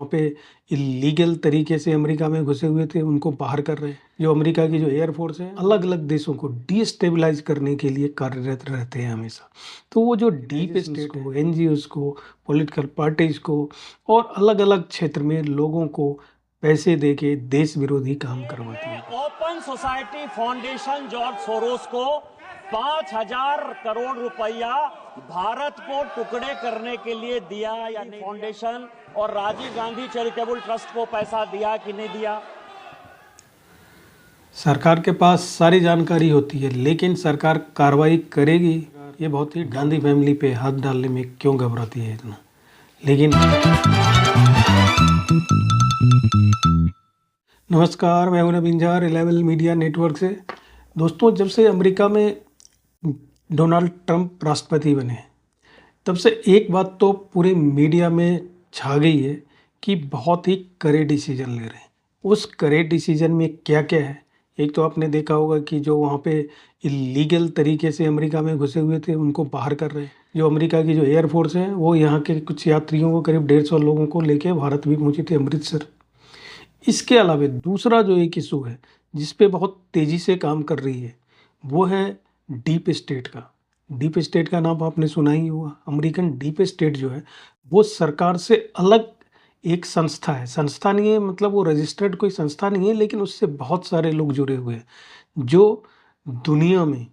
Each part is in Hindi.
वहाँ पे इलीगल तरीके से अमेरिका में घुसे हुए थे, उनको बाहर कर रहे हैं। जो अमेरिका की जो एयरफोर्स है, अलग-अलग देशों को डिस्टेबलाइज़ करने के लिए कार्यरत रहते हैं हमेशा। तो वो जो डीप स्टेट को, एनजीओज़ को, पॉलिटिकल पार्टीज़ को और अलग-अलग क्षेत्र में लोगों को पैसे देके देश विरोधी काम करवाती है। Open society foundation George Soros को 5,000 करोड़ रुपया भारत को टुकड़े करने के लिए दिया या नहीं? फाउंडेशन और राजीव गांधी चैरिटेबल ट्रस्ट को पैसा दिया कि नहीं दिया? सरकार के पास सारी जानकारी होती है, लेकिन सरकार कार्रवाई करेगी, ये बहुत ही गांधी फैमिली पे हाथ डालने में क्यों घबराती है इतना। लेकिन नमस्कार, मैं हूं नवीन झा, रिलायबल मीडिया नेटवर्क से। दोस्तों, जब से अमेरिका में डोनाल्ड ट्रंप राष्ट्रपति बने, तब से एक बात तो पूरे मीडिया में छा गई है कि बहुत ही कड़े डिसीजन ले रहे हैं। उस कड़े डिसीजन में क्या-क्या है? एक तो आपने देखा होगा कि जो वहाँ पे इलीगल तरीके से अमेरिका में घुसे हुए थे, उनको बाहर कर रहे हैं। जो अमेरिका की जो एयरफोर्स है, वो यहाँ के कुछ यात्रियों को, करीब 150 लोगों को लेके भारत भी पहुँची थी, अमृतसर। इसके अलावा दूसरा जो एक इशू है, जिस पे बहुत तेज़ी से काम कर रही है, वो है डीप स्टेट का। डीप स्टेट का नाम आपने सुना ही होगा। अमेरिकन डीप स्टेट जो है, वो सरकार से अलग एक संस्था है। संस्था नहीं है, मतलब वो रजिस्टर्ड कोई संस्था नहीं है, लेकिन उससे बहुत सारे लोग जुड़े हुए हैं, जो दुनिया में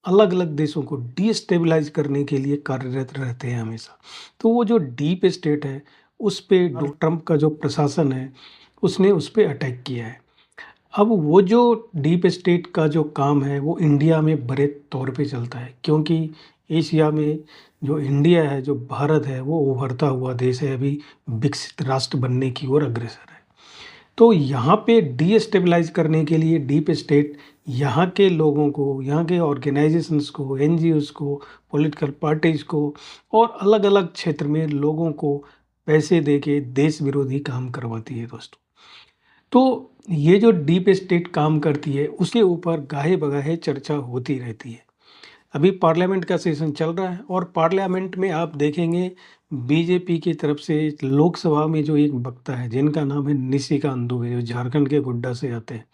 अलग-अलग देशों को डिस्टेबलाइज़ करने के लिए कार्यरत रहते हैं हमेशा। तो वो जो डीप स्टेट है, उस पे ट्रंप का जो प्रशासन है, उसने उस पे अटैक किया है। अब वो जो डीप स्टेट का जो काम है, वो इंडिया में बड़े तौर पे चलता है, क्योंकि एशिया में जो इंडिया है, जो भारत है, वो उभरता हुआ देश है, अभी विकसित राष्ट्र बनने की ओर अग्रसर है। तो यहाँ पे डिस्टेबलाइज़ करने के लिए डीप स्टेट यहाँ के लोगों को, यहाँ के ऑर्गेनाइजेशंस को, एनजीओज़ को, पॉलिटिकल पार्टीज़ को और अलग-अलग क्षेत्र में लोगों को पैसे देके देश विरोधी काम करवाती है दोस्तों। तो ये जो डीप स्टेट काम करती है, उसके ऊपर गाहे-बगाहे चर्चा होती रहती है। अभी पार्लियामेंट का सेशन चल रहा है और पार्लियामेंट में आप देखेंगे बीजेपी की तरफ से लोकसभा में जो एक वक्ता है, जिनका नाम है निशिकांत दुबे, जो झारखंड के गोड्डा से आते हैं।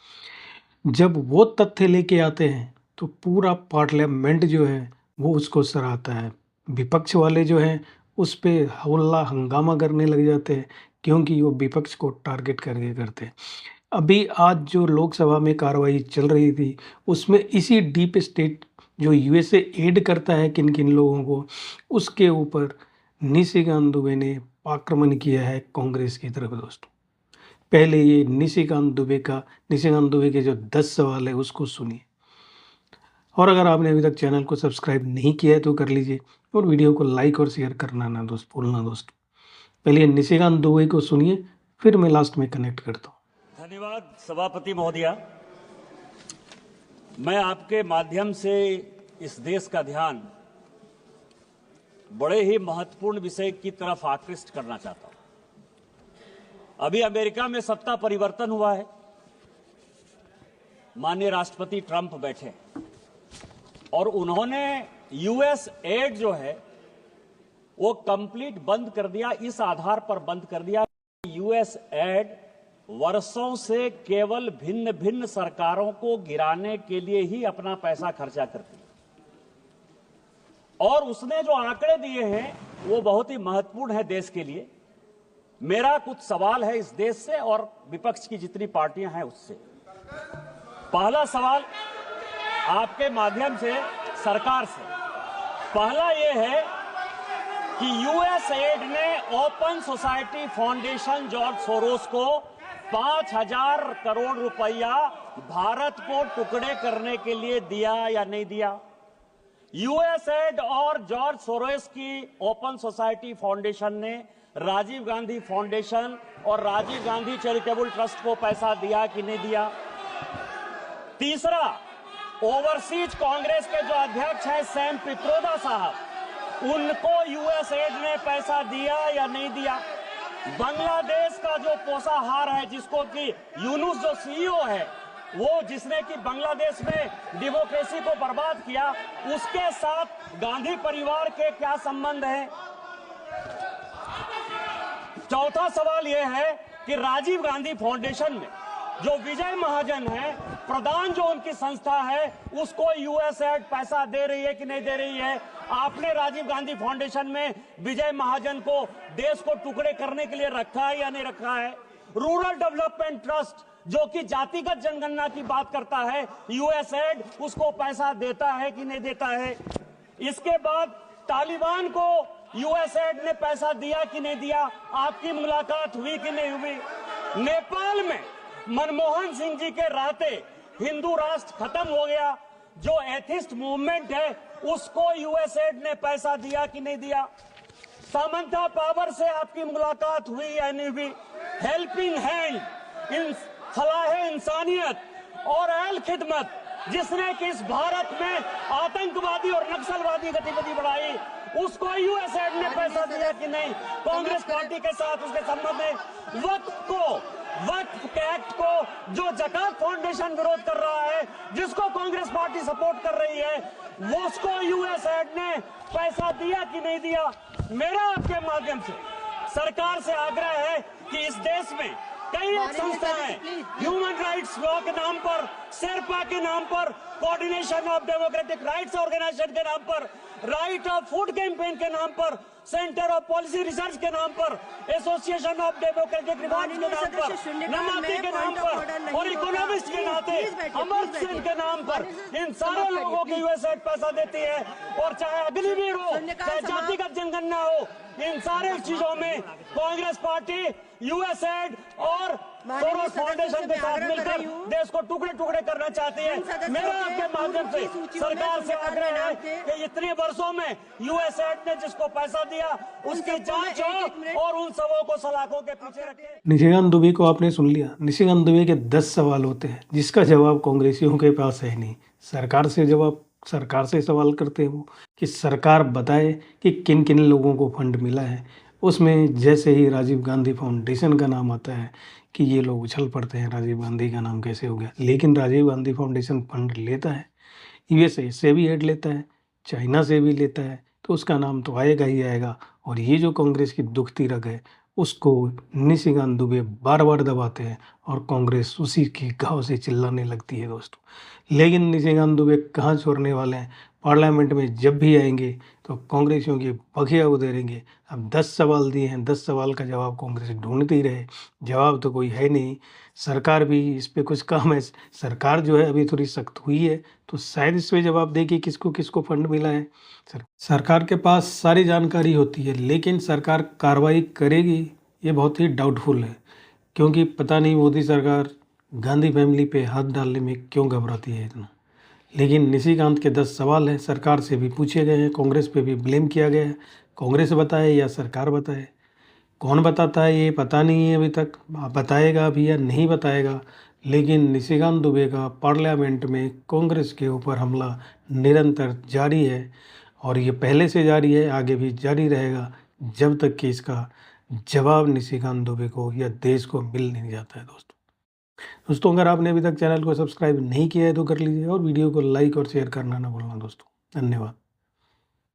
जब वो तथ्य लेके आते हैं, तो पूरा पार्लियामेंट जो है, वो उसको सराहता है। विपक्ष वाले जो हैं, उस पे हौला हंगामा करने लग जाते हैं, क्योंकि वो विपक्ष को टारगेट करके करते हैं। अभी आज जो लोकसभा में कार्रवाई चल रही थी, उसमें इसी डीप स्टेट जो यूएसए एड करता है किन-किन लोगों को, उसके ऊपर निशिकांत दुबे ने आक्रमण किया है कांग्रेस की तरफ दोस्तों। पहले ये निशिकांत दुबे के जो 10 सवाल है, उसको सुनिए। और अगर आपने अभी तक चैनल को सब्सक्राइब नहीं किया है, तो कर लीजिए और वीडियो को लाइक और शेयर करना ना भूलना दोस्तों। पहले निशिकांत दुबे को सुनिए, फिर मैं लास्ट में कनेक्ट करता हूँ। धन्यवाद सभापति महोदया। मैं आपके माध्यम से इस देश का ध्यान बड़े ही महत्वपूर्ण विषय की तरफ आकृष्ट करना चाहता हूं। अभी अमेरिका में सत्ता परिवर्तन हुआ है, माननीय राष्ट्रपति ट्रंप बैठे और उन्होंने यूएस एड जो है वो कंप्लीट बंद कर दिया। इस आधार पर बंद कर दिया कि यूएस एड वर्षों से केवल भिन्न भिन्न सरकारों को गिराने के लिए ही अपना पैसा खर्चा करती है। और उसने जो आंकड़े दिए हैं वो बहुत ही महत्वपूर्ण है देश के लिए। मेरा कुछ सवाल है इस देश से और विपक्ष की जितनी पार्टियां हैं उससे। पहला सवाल आपके माध्यम से सरकार से, पहला ये है कि यूएस एड ने open society foundation George Soros को 5,000 करोड़ रुपया भारत को टुकड़े करने के लिए दिया या नहीं दिया? यूएसएड और जॉर्ज सोरोस की ओपन सोसाइटी फाउंडेशन ने राजीव गांधी फाउंडेशन और राजीव गांधी चैरिटेबल ट्रस्ट को पैसा दिया कि नहीं दिया? तीसरा, ओवरसीज कांग्रेस के जो अध्यक्ष हैं सैम पित्रोदा साहब, उनको यूएसएड ने पैसा दिया या नहीं दिया? बांग्लादेश का जो पोषाहार है, जिसको कि यूनुस जो सीईओ है, वो जिसने कि बांग्लादेश में डेमोक्रेसी को बर्बाद किया, उसके साथ गांधी परिवार के क्या संबंध हैं? चौथा सवाल यह है कि राजीव गांधी फाउंडेशन में जो विजय महाजन है, प्रधान जो उनकी संस्था है, उसको यूएसएड पैसा दे रही है कि नहीं दे रही है? आपने राजीव गांधी फाउंडेशन में विजय महाजन को देश को टुकड़े करने के लिए रखा है या नहीं रखा है? रूरल डेवलपमेंट ट्रस्ट जो कि जातिगत जनगणना की बात करता है, यूएसएड उसको पैसा देता है कि नहीं देता है? इसके बाद तालिबान को यूएसएड ने पैसा दिया कि नहीं दिया? आपकी मुलाकात हुई कि नहीं हुई? नेपाल में मनमोहन सिंह जी के रहते हिंदू राष्ट्र खत्म हो गया, जो एथिस्ट मूवमेंट है उसको यूएसएड ने पैसा दिया कि नहीं दिया? सामंता पावर से आपकी मुलाकात हुई या नहीं हुई? हेल्पिंग हैंड, इन फलाह इंसानियत और अहल खिदमत, जिसने कि इस भारत में आतंकवादी और नक्सलवादी गतिविधि बढ़ाई, उसको यूएसएड ने पैसा दिया कि नहीं? कांग्रेस पार्टी के साथ उसके संबंध में वक्फ एक्ट को जो जकात फाउंडेशन विरोध कर रहा है, जिसको कांग्रेस पार्टी सपोर्ट कर रही है, वो उसको यूएसएड ने पैसा दिया कि नहीं दिया? मेरा आपके माध्यम से सरकार से आग्रह है कि इस देश में कई संस्थाएं ह्यूमन राइट्स लॉ के नाम पर, शेरपा के नाम पर, coordination of democratic rights organisation के नाम पर, राइट ऑफ फूड कैंपेन के नाम पर, सेंटर ऑफ पॉलिसी रिसर्च के नाम पर, एसोसिएशन ऑफ डेमोक्रेटिक रिफॉर्म्स के नाम पर, नमाती के नाम पर और इकोनॉमिस्ट के नाते अमर सिंह के नाम पर, इन सारे लोगों को यूएसएड पैसा देती है। और चाहे अग्निवीर हो, चाहे जातिगत जनगणना हो, इन सारे चीजों में कांग्रेस पार्टी यूएसएड और सोरोस फाउंडेशन के साथ मिलकर देश को टुकड़े टुकड़े करना चाहती है। मेरा आपके माध्यम से सरकार से आग्रह है कि इतने वर्षों में यूएसएड ने जिसको पैसा दिया उसकी जांच हो और उन सबों को सलाखों के पीछे रखे। निशिकांत दुबे को आपने सुन लिया। निशिकांत दुबे के 10 सवाल होते हैं जिसका जवाब कांग्रेसियों के पास है नहीं। सरकार से सवाल करते हैं वो कि सरकार बताए कि किन किन लोगों को फंड मिला है। उसमें जैसे ही राजीव गांधी फाउंडेशन का नाम आता है कि ये लोग उछल पड़ते हैं, राजीव गांधी का नाम कैसे हो गया। लेकिन राजीव गांधी फाउंडेशन फंड लेता है, यूएसए से भी एड लेता है, चाइना से भी लेता है, तो उसका नाम तो आएगा ही आएगा। और ये जो कांग्रेस की दुखती रग है उसको निशिकांत दुबे बार बार दबाते हैं और कांग्रेस उसी के घाव से चिल्लाने लगती है दोस्तों। लेकिन निशिकांत दुबे कहाँ छोड़ने वाले हैं। पार्लियामेंट में जब भी आएंगे तो कांग्रेसियों की बखिया उधेरेंगे। अब 10 सवाल दिए हैं, 10 सवाल का जवाब कांग्रेस ढूंढती रहे, जवाब तो कोई है नहीं। सरकार भी इस पे कुछ काम है। सरकार जो है अभी थोड़ी सख्त हुई है तो शायद इस पे जवाब दे कि किसको किसको फंड मिला है। सरकार के पास सारी जानकारी होती है, लेकिन सरकार कार्रवाई करेगी ये बहुत ही डाउटफुल है, क्योंकि पता नहीं मोदी सरकार गांधी फैमिली पे हाथ डालने में क्यों घबराती है इतना। लेकिन निशिकांत के 10 सवाल हैं, सरकार से भी पूछे गए हैं, कांग्रेस पे भी ब्लेम किया गया है। कांग्रेस बताए या सरकार बताए, कौन बताता है ये पता नहीं है अभी तक, बताएगा भी या नहीं बताएगा। लेकिन निशिकांत दुबे का पार्लियामेंट में कांग्रेस के ऊपर हमला निरंतर जारी है और ये पहले से जारी है, आगे भी जारी रहेगा जब तक कि इसका जवाब निशिकांत दुबे को या देश को मिल नहीं जाता है। दोस्तों अगर आपने अभी तक चैनल को सब्सक्राइब नहीं किया है तो कर लीजिए और वीडियो को लाइक और शेयर करना ना भूलना दोस्तों। धन्यवाद।